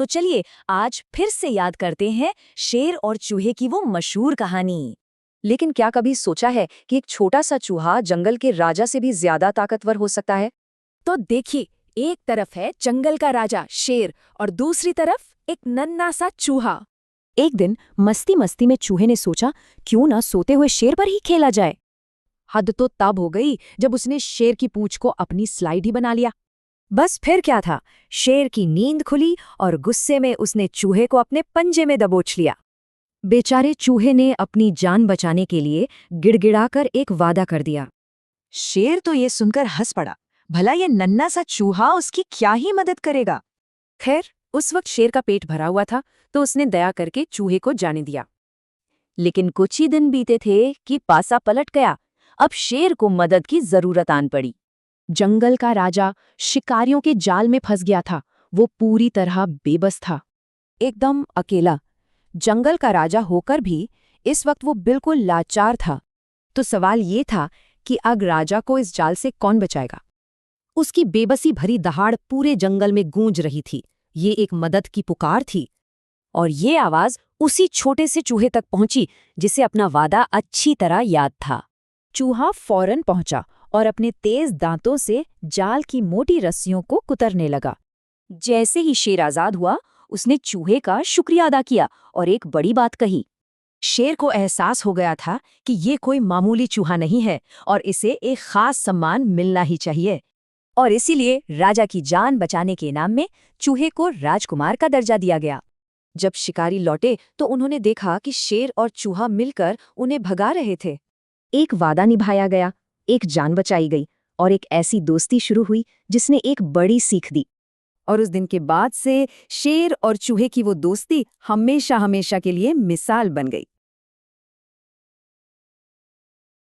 तो चलिए आज फिर से याद करते हैं शेर और चूहे की वो मशहूर कहानी। लेकिन क्या कभी सोचा है कि एक छोटा सा चूहा जंगल के राजा से भी ज्यादा ताकतवर हो सकता है? तो देखिए, एक तरफ है जंगल का राजा शेर और दूसरी तरफ एक नन्हा सा चूहा। एक दिन मस्ती मस्ती में चूहे ने सोचा, क्यों ना सोते हुए शेर पर ही खेला जाए। हद तो तब हो गई जब उसने शेर की पूंछ को अपनी स्लाइड ही बना लिया। बस फिर क्या था, शेर की नींद खुली और गुस्से में उसने चूहे को अपने पंजे में दबोच लिया। बेचारे चूहे ने अपनी जान बचाने के लिए गिड़गिड़ाकर एक वादा कर दिया। शेर तो ये सुनकर हंस पड़ा, भला ये नन्हा सा चूहा उसकी क्या ही मदद करेगा। खैर, उस वक्त शेर का पेट भरा हुआ था तो उसने दया करके चूहे को जाने दिया। लेकिन कुछ ही दिन बीते थे कि पासा पलट गया। अब शेर को मदद की जरूरत आन पड़ी। जंगल का राजा शिकारियों के जाल में फंस गया था। वो पूरी तरह बेबस था, एकदम अकेला। जंगल का राजा होकर भी इस वक्त वो बिल्कुल लाचार था। तो सवाल ये था कि अब राजा को इस जाल से कौन बचाएगा? उसकी बेबसी भरी दहाड़ पूरे जंगल में गूंज रही थी। ये एक मदद की पुकार थी। और ये आवाज उसी छोटे से चूहे तक पहुंची जिसे अपना वादा अच्छी तरह याद था। चूहा फौरन पहुंचा और अपने तेज दांतों से जाल की मोटी रस्सियों को कुतरने लगा। जैसे ही शेर आजाद हुआ, उसने चूहे का शुक्रिया अदा किया और एक बड़ी बात कही। शेर को एहसास हो गया था कि ये कोई मामूली चूहा नहीं है और इसे एक खास सम्मान मिलना ही चाहिए। और इसीलिए राजा की जान बचाने के इनाम में चूहे को राजकुमार का दर्जा दिया गया। जब शिकारी लौटे तो उन्होंने देखा कि शेर और चूहा मिलकर उन्हें भगा रहे थे। एक वादा निभाया गया, एक जान बचाई गई और एक ऐसी दोस्ती शुरू हुई जिसने एक बड़ी सीख दी। और उस दिन के बाद से शेर और चूहे की वो दोस्ती हमेशा हमेशा के लिए मिसाल बन गई।